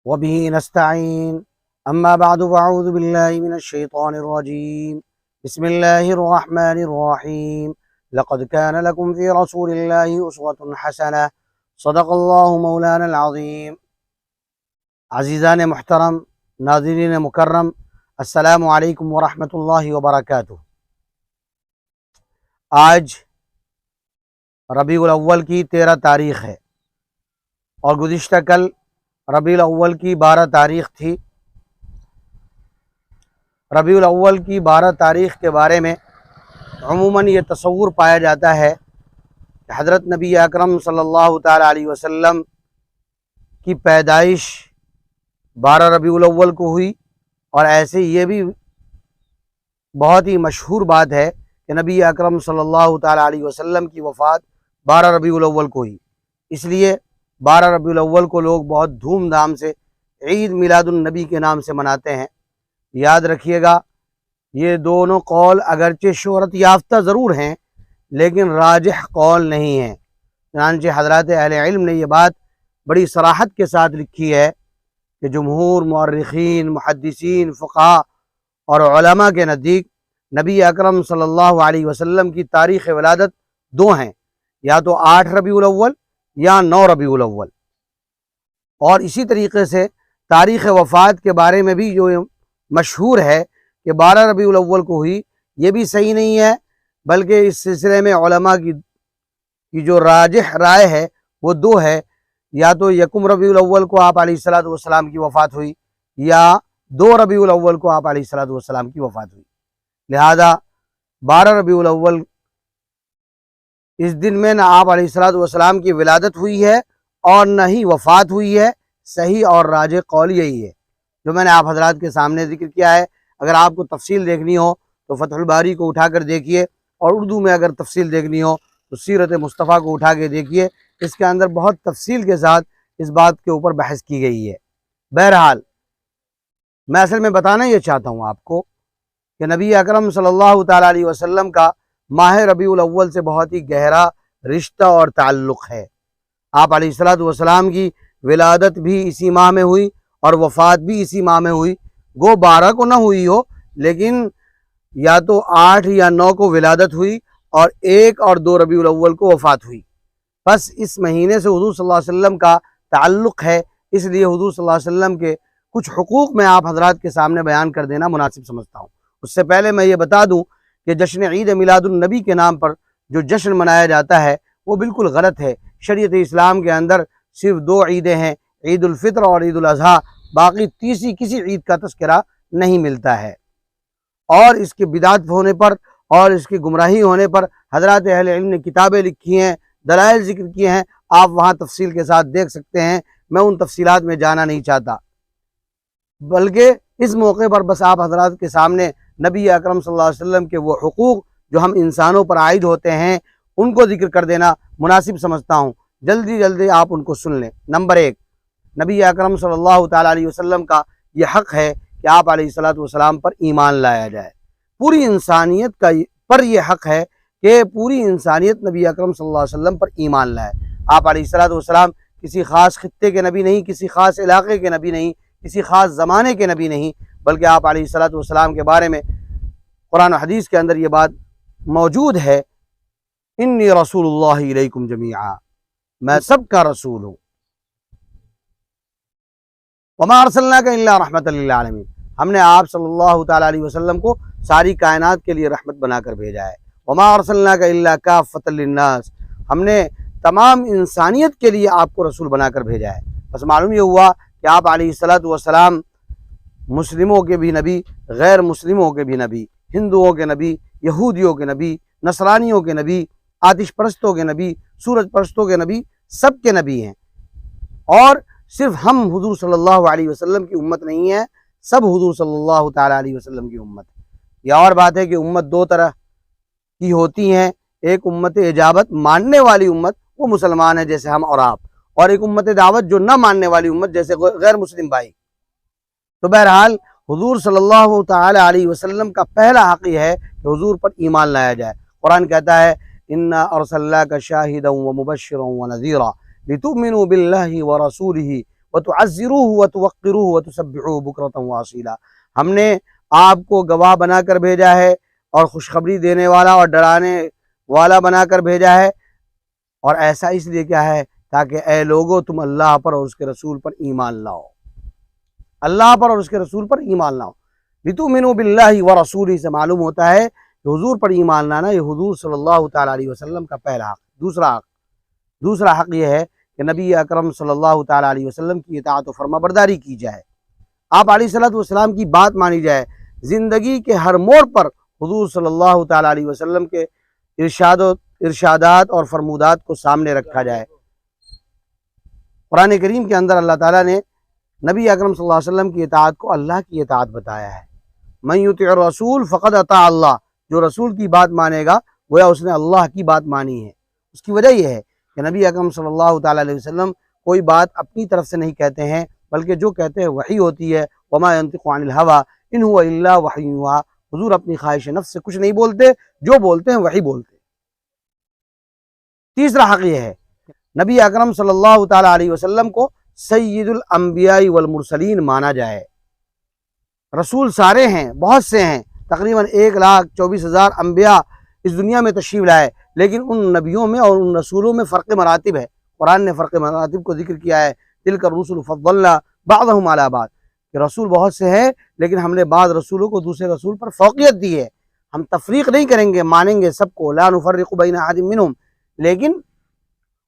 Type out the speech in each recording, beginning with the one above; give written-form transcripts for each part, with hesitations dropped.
وبه نستعين. أما بعد فأعوذ بالله من الشيطان الرجيم. بسم الله الرحمن الرحيم. لقد كان لكم في رسول الله أسوة حسنة. صدق الله مولانا العظيم. عزیزان محترم، ناظرین مکرم، السلام علیکم ورحمۃ اللہ وبرکاتہ۔ آج ربیع الاول کی 13 تاریخ ہے اور گزشتہ کل ربیع الاول کی 12 تاریخ تھی۔ ربیع الاول کی 12 تاریخ کے بارے میں عموماً یہ تصور پایا جاتا ہے کہ حضرت نبی اکرم صلی اللہ تعالی علیہ وسلم کی پیدائش 12 ربیع الاول کو ہوئی، اور ایسے یہ بھی بہت ہی مشہور بات ہے کہ نبی اکرم صلی اللہ تعالی علیہ وسلم کی وفات 12 ربیع الاول کو ہوئی۔ اس لیے 12 ربیع الاول کو لوگ بہت دھوم دھام سے عید میلاد النبی کے نام سے مناتے ہیں۔ یاد رکھیے گا، یہ دونوں قول اگرچہ شہرت یافتہ ضرور ہیں لیکن راجح قول نہیں ہیں۔ چنانچہ حضرات اہل علم نے یہ بات بڑی صراحت کے ساتھ لکھی ہے کہ جمہور مورخین، محدثین، فقہاء اور علماء کے نزدیک نبی اکرم صلی اللہ علیہ وسلم کی تاریخ ولادت 2 ہیں، یا تو 8 ربیع الاول یا 9 ربیع الاول۔ اور اسی طریقے سے تاریخ وفات کے بارے میں بھی جو مشہور ہے کہ 12 ربیع الاول کو ہوئی، یہ بھی صحیح نہیں ہے، بلکہ اس سلسلے میں علماء کی جو راجح رائے ہے وہ 2 ہے، یا تو 1 ربیع الاول کو آپ علیہ الصلوۃ والسلام کی وفات ہوئی، یا 2 ربیع الاول کو آپ علیہ الصلوۃ والسلام کی وفات ہوئی۔ لہذا 12 ربیع الاول اس دن میں نہ آپ علیہ الصلوۃ والسلام کی ولادت ہوئی ہے اور نہ ہی وفات ہوئی ہے۔ صحیح اور راجح قول یہی ہے جو میں نے آپ حضرات کے سامنے ذکر کیا ہے۔ اگر آپ کو تفصیل دیکھنی ہو تو فتح الباری کو اٹھا کر دیکھیے، اور اردو میں اگر تفصیل دیکھنی ہو تو سیرت مصطفیٰ کو اٹھا کے دیکھیے، اس کے اندر بہت تفصیل کے ساتھ اس بات کے اوپر بحث کی گئی ہے۔ بہرحال میں اصل میں بتانا یہ چاہتا ہوں آپ کو کہ نبی اکرم صلی اللہ تعالیٰ علیہ وسلم کا ماہ ربیع الاول سے بہت ہی گہرا رشتہ اور تعلق ہے۔ آپ علیہ الصلوۃ والسلام کی ولادت بھی اسی ماہ میں ہوئی اور وفات بھی اسی ماہ میں ہوئی۔ گو 12 کو نہ ہوئی ہو، لیکن یا تو 8 یا 9 کو ولادت ہوئی اور 1 اور 2 ربیع الاول کو وفات ہوئی۔ بس اس مہینے سے حضور صلی اللہ علیہ وسلم کا تعلق ہے، اس لیے حضور صلی اللہ علیہ وسلم کے کچھ حقوق میں آپ حضرات کے سامنے بیان کر دینا مناسب سمجھتا ہوں۔ اس سے پہلے میں یہ بتا دوں کہ جشن عید میلاد النبی کے نام پر جو جشن منایا جاتا ہے وہ بالکل غلط ہے۔ شریعت اسلام کے اندر صرف 2 عیدیں ہیں، عید الفطر اور عید الاضحیٰ، باقی تیسری کسی عید کا تذکرہ نہیں ملتا ہے۔ اور اس کے بدعت ہونے پر اور اس کی گمراہی ہونے پر حضرات اہل علم نے کتابیں لکھی ہیں، دلائل ذکر کیے ہیں، آپ وہاں تفصیل کے ساتھ دیکھ سکتے ہیں۔ میں ان تفصیلات میں جانا نہیں چاہتا، بلکہ اس موقع پر بس آپ حضرات کے سامنے نبی اکرم صلی اللہ علیہ وسلم کے وہ حقوق جو ہم انسانوں پر عائد ہوتے ہیں ان کو ذکر کر دینا مناسب سمجھتا ہوں۔ جلدی آپ ان کو سن لیں۔ نمبر 1، نبی اکرم صلی اللہ تعالیٰ علیہ وسلم کا یہ حق ہے کہ آپ علیہ الصلوۃ والسلام پر ایمان لایا جائے۔ پوری انسانیت پر یہ حق ہے کہ پوری انسانیت نبی اکرم صلی اللہ علیہ وسلم پر ایمان لائے۔ آپ علیہ الصلوۃ والسلام کسی خاص خطے کے نبی نہیں، کسی خاص علاقے کے نبی نہیں، کسی خاص زمانے کے نبی نہیں، بلکہ آپ علیہ الصلوۃ والسلام کے بارے میں قرآن و حدیث کے اندر یہ بات موجود ہے، انی رسول اللہ علیکم جمیعا، میں سب کا رسول ہوں۔ وما ارسلناک الا رحمۃ للعالمین، ہم نے آپ صلی اللہ تعالیٰ علیہ وسلم کو ساری کائنات کے لیے رحمت بنا کر بھیجا ہے۔ وما ارسلناک الا کافۃ للناس، ہم نے تمام انسانیت کے لیے آپ کو رسول بنا کر بھیجا ہے۔ بس معلوم یہ ہوا کہ آپ علیہ الصلوۃ والسلام مسلموں کے بھی نبی، غیر مسلموں کے بھی نبی، ہندوؤں کے نبی، یہودیوں کے نبی، نصرانیوں کے نبی، آتش پرستوں کے نبی، سورج پرستوں کے نبی، سب کے نبی ہیں۔ اور صرف ہم حضور صلی اللہ علیہ وسلم کی امت نہیں ہے، سب حضور صلی اللہ تعالیٰ علیہ وسلم کی امت ہے۔ یہ اور بات ہے کہ امت 2 طرح کی ہوتی ہیں، ایک امت اجابت ماننے والی امت، وہ مسلمان ہے جیسے ہم اور آپ، اور ایک امت دعوت جو نہ ماننے والی امت جیسے غیر مسلم بھائی۔ تو بہرحال حضور صلی اللہ تعالی علیہ وسلم کا پہلا حق یہ ہے کہ حضور پر ایمان لایا جائے۔ قرآن کہتا ہے انا ارسلناک شاہدا ومبشرا ونذیرا لتؤمنوا باللہ ورسولہ وتعزروه وتوقروه وتسبحوه بكرة وأصيلا۔ ہم نے آپ کو گواہ بنا کر بھیجا ہے اور خوشخبری دینے والا اور ڈرانے والا بنا کر بھیجا ہے، اور ایسا اس لیے کیا ہے تاکہ اے لوگو تم اللہ پر اور اس کے رسول پر ایمان لاؤ، اللہ پر اور اس کے رسول پر ایمان لاؤ۔ لتؤمنوا باللہ ورسولہ سے معلوم ہوتا ہے کہ حضور پر ایمان لانا یہ حضور صلی اللہ تعالیٰ علیہ وسلم کا پہلا حق۔ دوسرا حق یہ ہے کہ نبی اکرم صلی اللہ تعالیٰ علیہ وسلم کی اطاعت و فرما برداری کی جائے، آپ علیہ الصلوۃ والسلام کی بات مانی جائے، زندگی کے ہر موڑ پر حضور صلی اللہ تعالیٰ علیہ وسلم کے ارشادات اور فرمودات کو سامنے رکھا جائے۔ قرآن کریم کے اندر اللہ تعالیٰ نے نبی اکرم صلی اللہ علیہ وسلم کی اطاعت کو اللہ کی اطاعت بتایا ہے۔ من یطع الرسول فقد اطاع اللہ، جو رسول کی بات مانے گا گویا اس نے اللہ کی بات مانی ہے۔ اس کی وجہ یہ ہے کہ نبی اکرم صلی اللہ تعالیٰ علیہ وسلم کوئی بات اپنی طرف سے نہیں کہتے ہیں، بلکہ جو کہتے ہیں وحی ہوتی ہے۔ وما ينطق عن الهوى ان هو الا وحی یوحى، حضور اپنی خواہش نفس سے کچھ نہیں بولتے، جو بولتے ہیں وحی بولتے ہیں۔ تیسرا حق یہ ہے نبی اکرم صلی اللہ تعالیٰ علیہ وسلم کو سید الانبیاء والمرسلین مانا جائے۔ رسول سارے ہیں، بہت سے ہیں، تقریباً 1,24,000 انبیاء اس دنیا میں تشریف لائے، لیکن ان نبیوں میں اور ان رسولوں میں فرق مراتب ہے۔ قرآن نے فرق مراتب کو ذکر کیا ہے، تلک الرسل فضلنا بعضهم علی بعض، کہ رسول بہت سے ہیں لیکن ہم نے بعض رسولوں کو دوسرے رسول پر فوقیت دی ہے۔ ہم تفریق نہیں کریں گے، مانیں گے سب کو، لا نفرق بین احد منہم، لیکن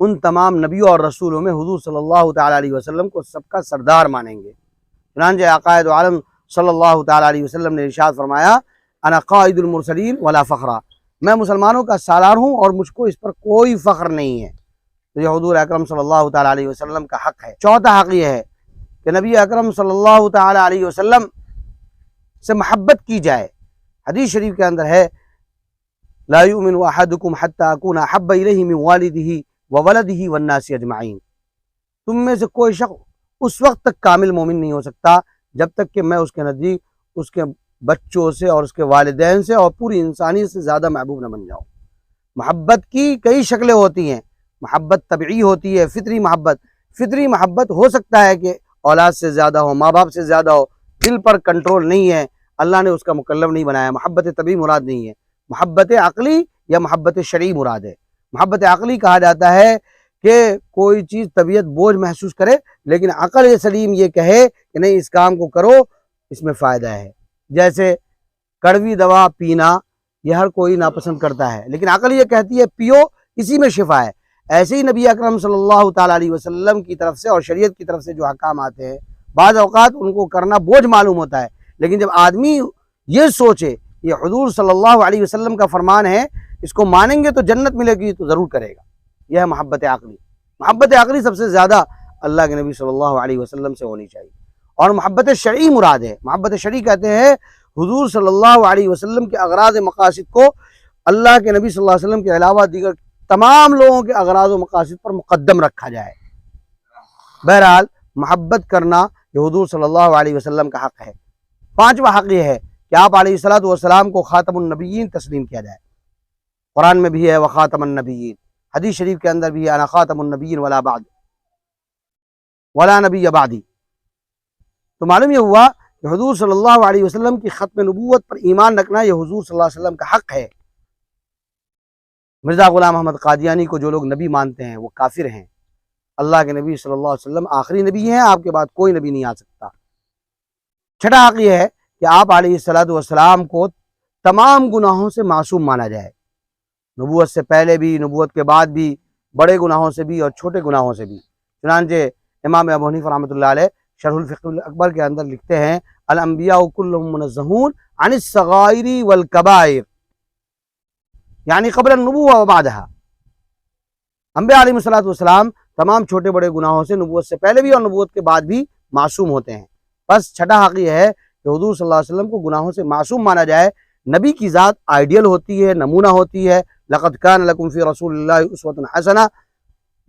ان تمام نبیوں اور رسولوں میں حضور صلی اللہ تعالیٰ علیہ وسلم کو سب کا سردار مانیں گے۔ چنانچہ عقائد عالم صلی اللہ تعالیٰ علیہ وسلم نے ارشاد فرمایا، انا قائد المرسلین ولا فخرا، میں مسلمانوں کا سالار ہوں اور مجھ کو اس پر کوئی فخر نہیں ہے۔ تو یہ حضور اکرم صلی اللہ تعالیٰ علیہ وسلم کا حق ہے۔ چوتھا حق یہ ہے کہ نبی اکرم صلی اللہ تعالیٰ علیہ وسلم سے محبت کی جائے۔ حدیث شریف کے اندر ہے، لا یؤمن احدکم حتی اکون احب الیہ من والدہ وولدہ والناس اجمعین، تم میں سے کوئی شخص اس وقت تک کامل مومن نہیں ہو سکتا جب تک کہ میں اس کے نزدیک اس کے بچوں سے اور اس کے والدین سے اور پوری انسانیت سے زیادہ محبوب نہ بن جاؤں۔ محبت کی کئی شکلیں ہوتی ہیں، محبت طبعی ہوتی ہے، فطری محبت۔ فطری محبت ہو سکتا ہے کہ اولاد سے زیادہ ہو، ماں باپ سے زیادہ ہو، دل پر کنٹرول نہیں ہے، اللہ نے اس کا مکلف نہیں بنایا، محبت طبعی مراد نہیں ہے۔ محبت عقلی یا محبت شرعی مراد ہے۔ محبت عقلی کہا جاتا ہے کہ کوئی چیز طبیعت بوجھ محسوس کرے لیکن عقل سلیم یہ کہے کہ نہیں اس کام کو کرو، اس میں فائدہ ہے۔ جیسے کڑوی دوا پینا یہ ہر کوئی ناپسند کرتا ہے، لیکن عقل یہ کہتی ہے پیو، اسی میں شفا ہے۔ ایسے ہی نبی اکرم صلی اللہ تعالیٰ علیہ وسلم کی طرف سے اور شریعت کی طرف سے جو احکام آتے ہیں بعض اوقات ان کو کرنا بوجھ معلوم ہوتا ہے، لیکن جب آدمی یہ سوچے یہ حضور صلی اللہ علیہ وسلم کا فرمان ہے، اس کو مانیں گے تو جنت ملے گی، تو ضرور کرے گا۔ یہ ہے محبت عقلی۔ محبت عقلی سب سے زیادہ اللہ کے نبی صلی اللہ علیہ وسلم سے ہونی چاہیے۔ اور محبت شرعی مراد ہے۔ محبت شرعی کہتے ہیں حضور صلی اللہ علیہ وسلم کے اغراض مقاصد کو اللہ کے نبی صلی اللہ علیہ وسلم کے علاوہ دیگر تمام لوگوں کے اغراض و مقاصد پر مقدم رکھا جائے۔ بہرحال محبت کرنا یہ حضور صلی اللہ علیہ وسلم کا حق ہے۔ پانچواں حق یہ ہے کہ آپ علیہ الصلوۃ والسلام کو خاتم النبیین تسلیم کیا جائے۔ قرآن میں بھی ہے وخاتم النبیین، حدیث شریف کے اندر بھی ہے انا خاتم النبیین ولا نبی بعدی۔ تو معلوم یہ ہوا کہ حضور صلی اللہ علیہ وسلم کی ختم نبوت پر ایمان رکھنا یہ حضور صلی اللہ علیہ وسلم کا حق ہے۔ مرزا غلام احمد قادیانی کو جو لوگ نبی مانتے ہیں وہ کافر ہیں۔ اللہ کے نبی صلی اللہ علیہ وسلم آخری نبی ہیں، آپ کے بعد کوئی نبی نہیں آ سکتا۔ چھٹا حق یہ ہے کہ آپ علیہ الصلوۃ والسلام کو تمام گناہوں سے معصوم مانا جائے، نبوت سے پہلے بھی، نبوت کے بعد بھی، بڑے گناہوں سے بھی اور چھوٹے گناہوں سے بھی۔ چنانچہ امام ابو حنیفہ رحمۃ اللہ علیہ شرح الفقہ الاکبر کے اندر لکھتے ہیں الانبیاء کلهم منزہون عن الصغائر والکبائر، یعنی قبل النبوہ و بعدہا۔ انبیاء علیہ الصلوۃ والسلام تمام چھوٹے بڑے گناہوں سے نبوت سے پہلے بھی اور نبوت کے بعد بھی معصوم ہوتے ہیں۔ بس چھٹا حق یہ ہے کہ حضور صلی اللہ علیہ وسلم کو گناہوں سے معصوم مانا جائے۔ نبی کی ذات آئیڈیل ہوتی ہے، نمونہ ہوتی ہے، لقد کان لکم فی رسول اللہ اسوۃ حسنہ،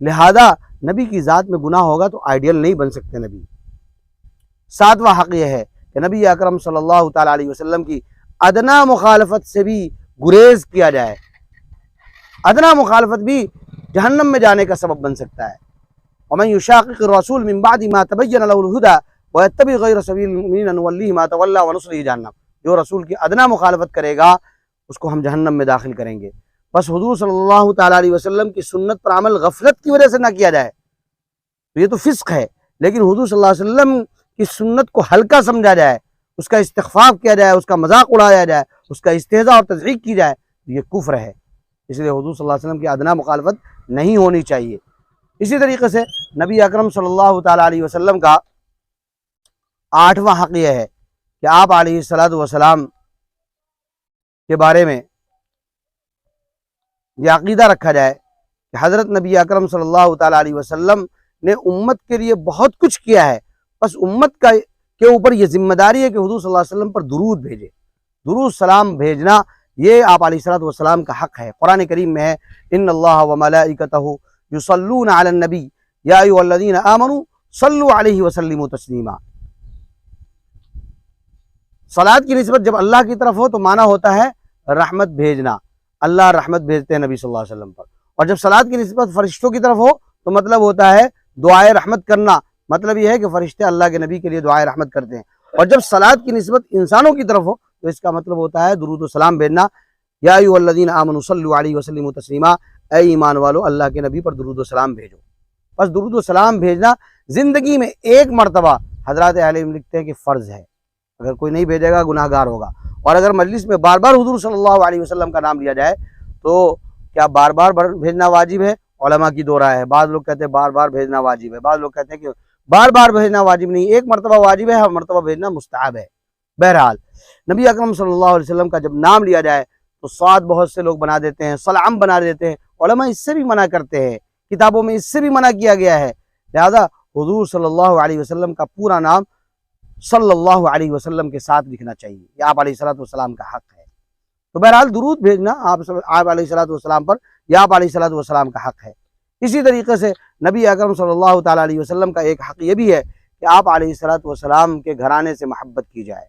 لہذا نبی کی ذات میں گناہ ہوگا تو آئیڈیل نہیں بن سکتے نبی۔ ساتواں حق یہ ہے کہ نبی اکرم صلی اللہ تعالیٰ علیہ وسلم کی ادنا مخالفت سے بھی گریز کیا جائے۔ ادنا مخالفت بھی جہنم میں جانے کا سبب بن سکتا ہے۔ ومن يشاقق الرسول من بعد ما تبين له الهدى ويتبع غير سبيل المؤمنين نوليه ما تولى ونصله جہنم، جو رسول کی ادنا مخالفت کرے گا اس کو ہم جہنم میں داخل کریں گے۔ بس حضور صلی اللہ تعالیٰ علیہ وسلم کی سنت پر عمل غفلت کی وجہ سے نہ کیا جائے تو یہ تو فسق ہے، لیکن حضور صلی اللہ علیہ وسلم کی سنت کو ہلکا سمجھا جائے، اس کا استخفاف کیا جائے، اس کا مذاق اڑایا جائے، اس کا استہزاء اور تضحیق کی جائے تو یہ کفر ہے۔ اس لیے حضور صلی اللہ علیہ وسلم کی ادنا مخالفت نہیں ہونی چاہیے۔ اسی طریقے سے نبی اکرم صلی اللہ تعالیٰ علیہ وسلم کا 8واں حق یہ ہے کہ آپ علیہ السلام کے بارے میں یہ عقیدہ رکھا جائے کہ حضرت نبی اکرم صلی اللہ تعالیٰ علیہ وسلم نے امت کے لیے بہت کچھ کیا ہے، بس امت کے اوپر یہ ذمہ داری ہے کہ حضور صلی اللہ علیہ وسلم پر درود بھیجے، درود سلام بھیجنا یہ آپ علیہ السلام کا حق ہے۔ قرآن کریم میں ہے ان اللہ وملائکتہ یصلون علی النبی یا ایھا الذین آمنوا صلوا علیہ وسلموا تسلیما۔ صلاۃ کی نسبت جب اللہ کی طرف ہو تو معنی ہوتا ہے رحمت بھیجنا، اللہ رحمت بھیجتے ہیں نبی صلی اللہ علیہ وسلم پر، اور جب صلاۃ کی نسبت فرشتوں کی طرف ہو تو مطلب ہوتا ہے دعائے رحمت کرنا، مطلب یہ ہے کہ فرشتے اللہ کے نبی کے لیے دعائے رحمت کرتے ہیں، اور جب صلاۃ کی نسبت انسانوں کی طرف ہو تو اس کا مطلب ہوتا ہے درود و سلام بھیجنا، یا ایھا الذین آمنوا صلوا علیہ وسلموا تسلیما، اے ایمان والو اللہ کے نبی پر درود و سلام بھیجو۔ بس درود و سلام بھیجنا زندگی میں ایک مرتبہ حضرات اہل علم لکھتے ہیں کہ فرض ہے، اگر کوئی نہیں بھیجے گا گناہ گار ہوگا، اور اگر مجلس میں بار بار حضور صلی اللہ علیہ وسلم کا نام لیا جائے تو کیا بار بار بھیجنا واجب ہے؟ علماء کی دو رائے ہے، بعض لوگ کہتے ہیں بار بار بھیجنا واجب ہے، بعض لوگ کہتے ہیں کہ بار بار بھیجنا واجب نہیں، ایک مرتبہ واجب ہے، ہر مرتبہ بھیجنا مستحب ہے۔ بہرحال نبی اکرم صلی اللہ علیہ وسلم کا جب نام لیا جائے تو صاد بہت سے لوگ بنا دیتے ہیں، سلام بنا دیتے ہیں، علماء اس سے بھی منع کرتے ہیں، کتابوں میں اس سے بھی منع کیا گیا ہے، لہذا حضور صلی اللہ علیہ وسلم کا پورا نام صلی اللہ علیہ وسلم کے ساتھ لکھنا چاہیے، یہ آپ علیہ السلام کا حق ہے۔ تو بہرحال درود بھیجنا آپ علیہ السلام پر یا آپ علیہ السلام کا حق ہے۔ اسی طریقے سے نبی اکرم صلی اللہ تعالیٰ علیہ وسلم کا ایک حق یہ بھی ہے کہ آپ علیہ السلام کے گھرانے سے محبت کی جائے،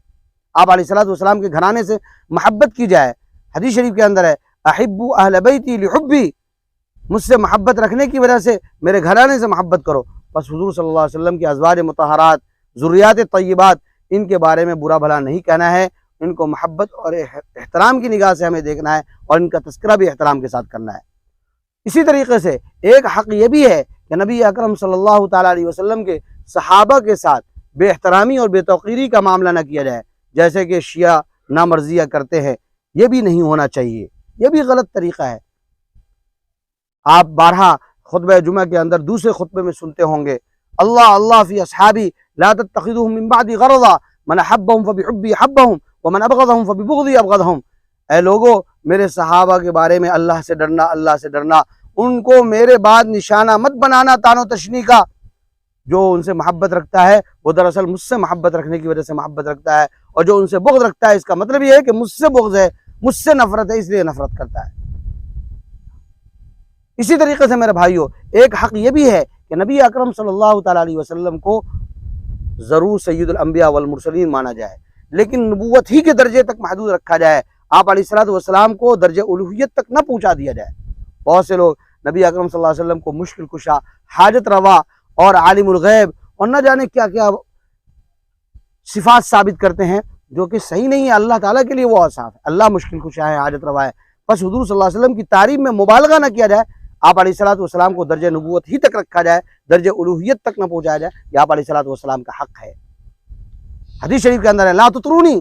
آپ علیہ السلام کے گھرانے سے محبت کی جائے۔ حدیث شریف کے اندر ہے احبوا اہل بیتی لحبی، مجھ سے محبت رکھنے کی وجہ سے میرے گھرانے سے محبت کرو۔ بس حضور صلی اللہ علیہ وسلم کی ازواج مطہرات، ذریات طیبات، ان کے بارے میں برا بھلا نہیں کہنا ہے، ان کو محبت اور احترام کی نگاہ سے ہمیں دیکھنا ہے، اور ان کا تذکرہ بھی احترام کے ساتھ کرنا ہے۔ اسی طریقے سے ایک حق یہ بھی ہے کہ نبی اکرم صلی اللہ تعالیٰ علیہ وسلم کے صحابہ کے ساتھ بے احترامی اور بے توقیری کا معاملہ نہ کیا جائے، جیسے کہ شیعہ نامرضیہ کرتے ہیں، یہ بھی نہیں ہونا چاہیے، یہ بھی غلط طریقہ ہے۔ آپ بارہا خطبہ جمعہ کے اندر دوسرے خطبے میں سنتے ہوں گے اللہ اللہ فی اصحابی لا تتخذوهم من بعد غرضا من احبهم فبحبی احبهم ومن ابغضهم فببغضی ابغضهم، اے لوگو میرے صحابہ کے بارے میں اللہ سے ڈرنا، اللہ سے ڈرنا، ان کو میرے بعد نشانہ مت بنانا تان و تشنی کا۔ جو ان سے محبت رکھتا ہے وہ دراصل مجھ سے محبت رکھنے کی وجہ سے محبت رکھتا ہے، اور جو ان سے بغض رکھتا ہے اس کا مطلب یہ ہے کہ مجھ سے بغض ہے، مجھ سے نفرت ہے، اس لیے نفرت کرتا ہے۔ اسی طریقے سے میرے بھائیو ایک حق یہ بھی ہے کہ نبی اکرم صلی اللہ تعالیٰ علیہ وسلم کو ضرور سید الانبیاء والمرسلین مانا جائے، لیکن نبوت ہی کے درجے تک محدود رکھا جائے، آپ علیہ السلام کو درجہ الوہیت تک نہ پہنچا دیا جائے۔ بہت سے لوگ نبی اکرم صلی اللہ علیہ وسلم کو مشکل کشا، حاجت روا اور عالم الغیب اور نہ جانے کیا کیا صفات ثابت کرتے ہیں جو کہ صحیح نہیں ہے۔ اللہ تعالیٰ کے لیے وہ اوصاف ہے، اللہ مشکل کشا ہے، حاجت روا ہے، بس حضور صلی اللہ علیہ وسلم کی تعریف میں مبالغہ نہ کیا جائے، آپ علیہ السلام کو درجہ نبوت ہی تک رکھا جائے، درجہ الوہیت تک نہ پہنچایا جائے، یہ آپ علیہ السلام کا حق ہے۔ حدیث شریف کے اندر ہے لا تطرونی،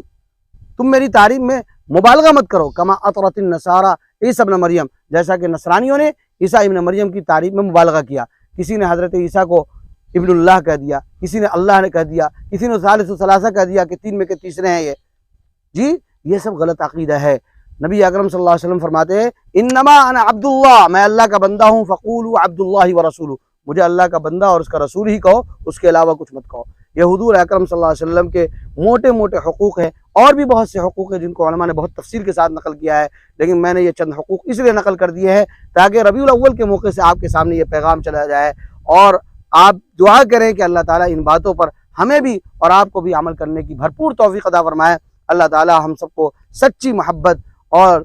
تم میری تعریف میں مبالغہ مت کرو، کما اطرت النصارى عیسیٰ ابن مریم، جیسا کہ نصرانیوں نے عیسیٰ ابن مریم کی تعریف میں مبالغہ کیا، کسی نے حضرت عیسیٰ کو ابن اللہ کہہ دیا، کسی نے اللہ نے کہہ دیا، کسی نے ثالث ثلاثہ کہہ دیا کہ تین میں کے تیسرے ہیں یہ یہ سب غلط عقیدہ ہے۔ نبی اکرم صلی اللہ علیہ وسلم فرماتے ہیں انما انا عبد اللہ، میں اللہ کا بندہ ہوں، فقولوا عبد اللہ ورسولہ، مجھے اللہ کا بندہ اور اس کا رسول ہی کہو، اس کے علاوہ کچھ مت کہو۔ یہ حضور اکرم صلی اللہ علیہ وسلم کے موٹے موٹے حقوق ہیں، اور بھی بہت سے حقوق ہیں جن کو علماء نے بہت تفصیل کے ساتھ نقل کیا ہے، لیکن میں نے یہ چند حقوق اس لیے نقل کر دیے ہیں تاکہ ربیع الاول کے موقع سے آپ کے سامنے یہ پیغام چلا جائے، اور آپ دعا کریں کہ اللہ تعالیٰ ان باتوں پر ہمیں بھی اور آپ کو بھی عمل کرنے کی بھرپور توفیق عطا فرمائے۔ اللہ تعالیٰ ہم سب کو سچی محبت اور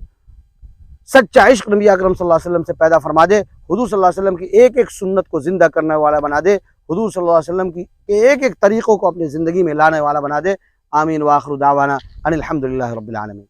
سچا عشق نبی اکرم صلی اللہ علیہ وسلم سے پیدا فرما دے۔ حضور صلی اللہ علیہ وسلم کی ایک ایک سنت کو زندہ کرنے والا بنا دے، حضور صلی اللہ علیہ وسلم کی ایک ایک طریقوں کو اپنی زندگی میں لانے والا بنا دے۔ آمین وآخر دعوانا ان الحمدللہ رب العالمین۔